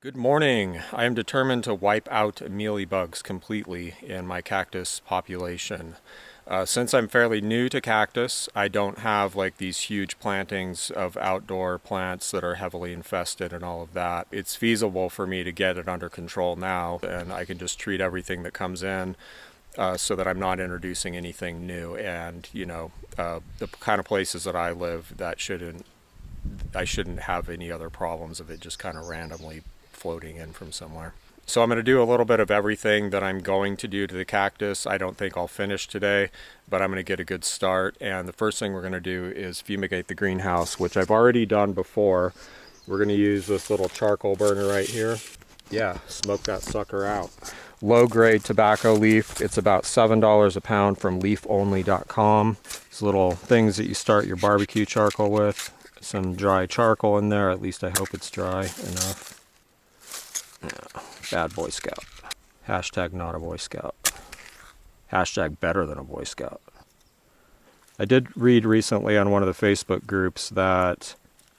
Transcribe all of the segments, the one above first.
Good morning. I am determined to wipe out mealybugs completely in my cactus population. Since I'm fairly new to cactus, I don't have like these huge plantings of outdoor plants that are heavily infested and all of that. It's feasible for me to get it under control now, and I can just treat everything that comes in so that I'm not introducing anything new. And the kind of places that I live, I shouldn't have any other problems of it just kind of randomly floating in from somewhere. So I'm going to do a little bit of everything that I'm going to do to the cactus. I don't think I'll finish today, but I'm going to get a good start. And the first thing we're going to do is fumigate the greenhouse, which I've already done before. We're going to use this little charcoal burner right here. Yeah, smoke that sucker out. Low grade tobacco leaf. It's about $7 a pound from leafonly.com. These little things that you start your barbecue charcoal with. Some dry charcoal in there. At least I hope it's dry enough. Yeah, bad Boy Scout. Hashtag not a Boy Scout. Hashtag better than a Boy Scout. I did read recently on one of the Facebook groups that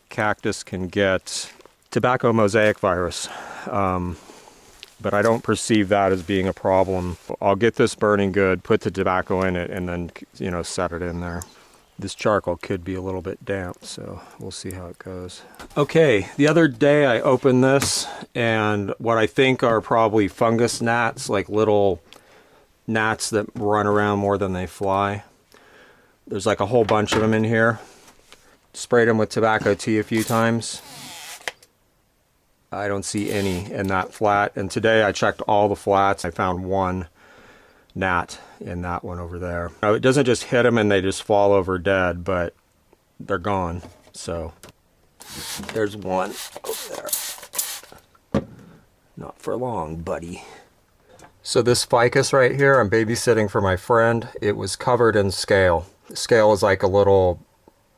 cactus can get tobacco mosaic virus, but I don't perceive that as being a problem. I'll get this burning good, put the tobacco in it, and then set it in there. This charcoal could be a little bit damp, so we'll see how it goes. Okay, the other day I opened this, and what I think are probably fungus gnats, like little gnats that run around more than they fly. There's like a whole bunch of them in here. Sprayed them with tobacco tea a few times. I don't see any in that flat, and today I checked all the flats. I found one gnat in that one over there. Now, it doesn't just hit them and they just fall over dead, but they're gone. So there's one over there. Not for long, buddy. So this ficus right here, I'm babysitting for my friend. It was covered in scale. Scale is like a little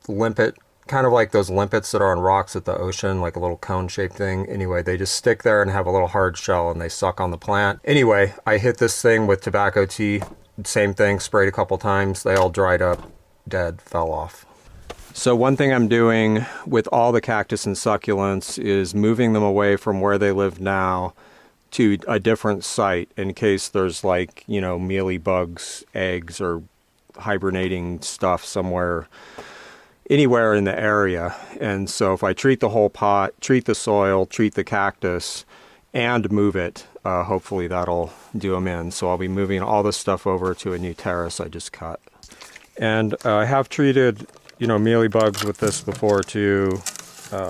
limpet, kind of like those limpets that are on rocks at the ocean, like a little cone-shaped thing. Anyway, they just stick there and have a little hard shell and they suck on the plant. Anyway, I hit this thing with tobacco tea. Same thing, sprayed a couple times. They all dried up, dead, fell off. So one thing I'm doing with all the cactus and succulents is moving them away from where they live now to a different site in case there's like, mealybugs, eggs, or hibernating stuff somewhere, anywhere in the area. And so if I treat the whole pot, treat the soil, treat the cactus, and move it, hopefully that'll do them in. So I'll be moving all this stuff over to a new terrace I just cut. And I have treated, mealybugs with this before too.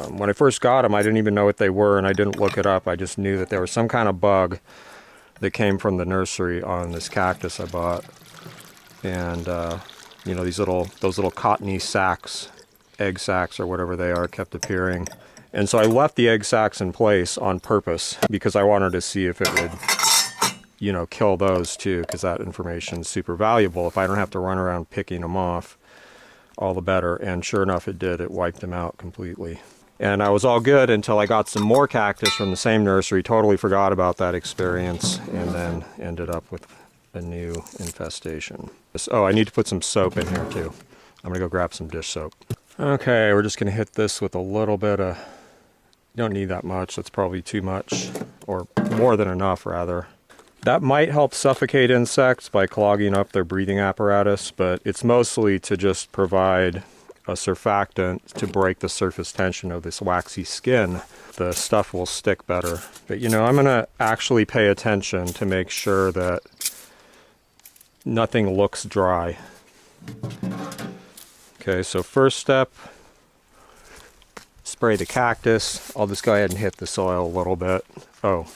When I first got them, I didn't even know what they were, and I didn't look it up. I just knew that there was some kind of bug that came from the nursery on this cactus I bought. And those little cottony sacs, egg sacs or whatever they are, kept appearing. And so I left the egg sacs in place on purpose because I wanted to see if it would, kill those too, because that information is super valuable. If I don't have to run around picking them off, all the better. And sure enough, it did. It wiped them out completely. And I was all good until I got some more cactus from the same nursery. Totally forgot about that experience and then ended up with a new infestation. Oh, I need to put some soap in here too. I'm gonna go grab some dish soap. Okay, we're just gonna hit this with a little bit of, you don't need that much, that's probably too much, or more than enough rather. That might help suffocate insects by clogging up their breathing apparatus, but it's mostly to just provide a surfactant to break the surface tension of this waxy skin. The stuff will stick better. But I'm gonna actually pay attention to make sure that nothing looks dry. Okay, so first step, spray the cactus. I'll just go ahead and hit the soil a little bit. Oh,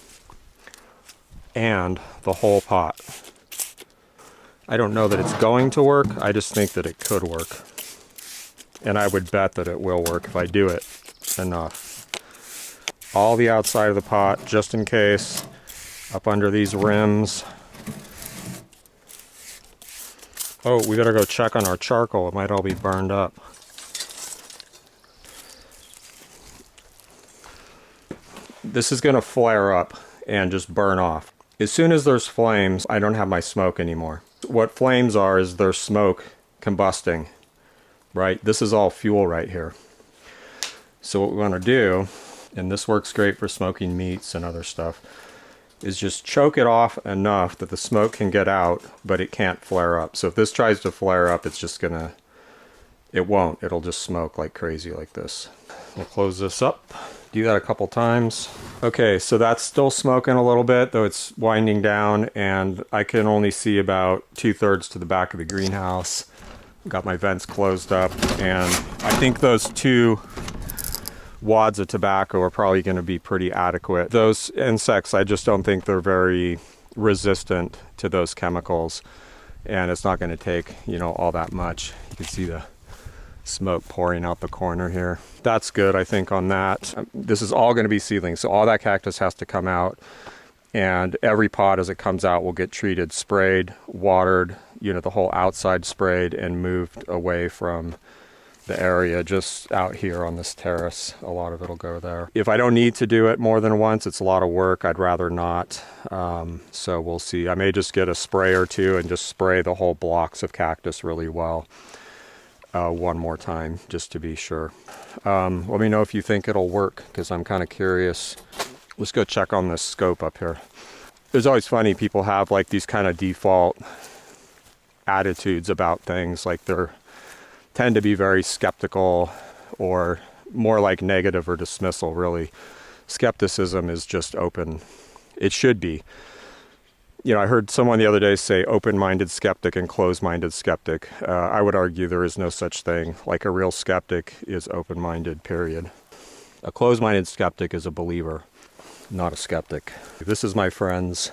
and the whole pot. I don't know that it's going to work, I just think that it could work. And I would bet that it will work if I do it enough. All the outside of the pot, just in case, up under these rims. Oh, we gotta go check on our charcoal. It might all be burned up. This is gonna flare up and just burn off. As soon as there's flames, I don't have my smoke anymore. What flames are is there's smoke combusting, right? This is all fuel right here. So what we wanna do and this works great for smoking meats and other stuff, is just choke it off enough that the smoke can get out, but it can't flare up. So if this tries to flare up, it's just gonna, it won't. It'll just smoke like crazy like this. We'll close this up. Do that a couple times. Okay, so that's still smoking a little bit, though it's winding down, and I can only see about 2/3 to the back of the greenhouse. Got my vents closed up, and I think those 2 wads of tobacco are probably going to be pretty adequate. Those insects, I just don't think they're very resistant to those chemicals, and it's not going to take, you know, all that much. You can see the smoke pouring out the corner here. That's good, I think, on that. This is all going to be seedlings, so all that cactus has to come out, and every pot as it comes out will get treated, sprayed, watered, you know, the whole outside sprayed and moved away from the area just out here on this terrace. A lot of it'll go there. If I don't need to do it more than once, it's a lot of work. I'd rather not. So we'll see. I may just get a spray or two and just spray the whole blocks of cactus really well one more time, just to be sure. Let me know if you think it'll work, because I'm kind of curious. Let's go check on this scope up here. It's always funny, people have like these kind of default attitudes about things, like they're tend to be very skeptical, or more like negative or dismissal, really. Skepticism is just open. It should be. You know, I heard someone the other day say open-minded skeptic and closed-minded skeptic. I would argue there is no such thing. Like, a real skeptic is open-minded, period. A closed-minded skeptic is a believer, not a skeptic. This is my friend's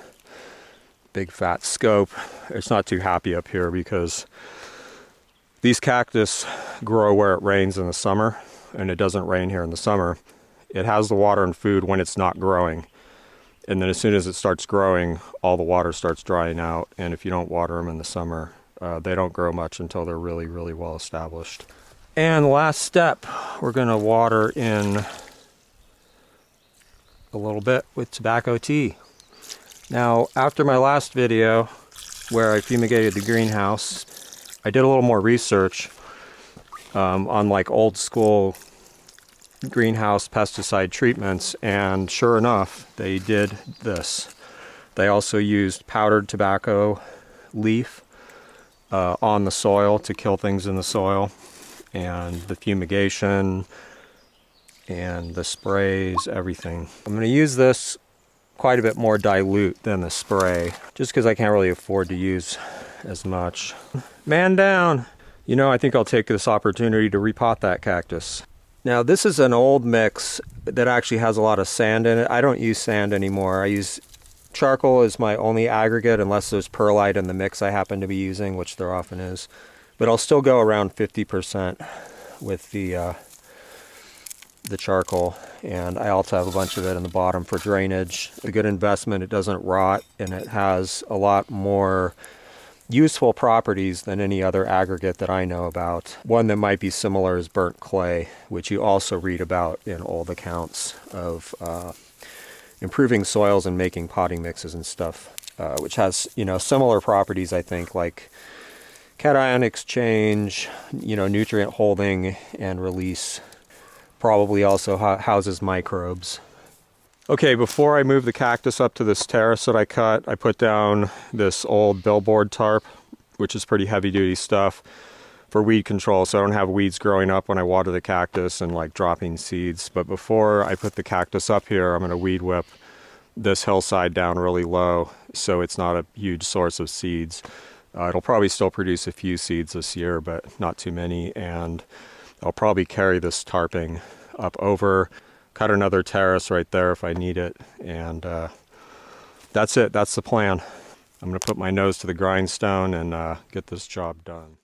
big fat scope. It's not too happy up here because these cactus grow where it rains in the summer, and it doesn't rain here in the summer. It has the water and food when it's not growing. And then as soon as it starts growing, all the water starts drying out. And if you don't water them in the summer, they don't grow much until they're really, really well established. And last step, we're gonna water in a little bit with tobacco tea. Now, after my last video where I fumigated the greenhouse, I did a little more research on like old school greenhouse pesticide treatments, and sure enough, they did this. They also used powdered tobacco leaf on the soil to kill things in the soil, and the fumigation and the sprays, everything. I'm going to use this quite a bit more dilute than the spray, just because I can't really afford to use as much. Man down! You know, I think I'll take this opportunity to repot that cactus. Now, this is an old mix that actually has a lot of sand in it. I don't use sand anymore. I use charcoal as my only aggregate, unless there's perlite in the mix I happen to be using, which there often is. But I'll still go around 50% with the charcoal, and I also have a bunch of it in the bottom for drainage. A good investment. It doesn't rot, and it has a lot more useful properties than any other aggregate that I know about. One that might be similar is burnt clay, which you also read about in old accounts of improving soils and making potting mixes and stuff, which has, you know, similar properties, I think, like cation exchange, you know, nutrient holding and release. Probably also houses microbes. Okay, before I move the cactus up to this terrace that I cut, I put down this old billboard tarp, which is pretty heavy duty stuff, for weed control, so I don't have weeds growing up when I water the cactus and like dropping seeds. But before I put the cactus up here, I'm going to weed whip this hillside down really low so it's not a huge source of seeds. It'll probably still produce a few seeds this year, but not too many, and I'll probably carry this tarping up over, cut another terrace right there if I need it, and that's it. That's the plan. I'm going to put my nose to the grindstone and get this job done.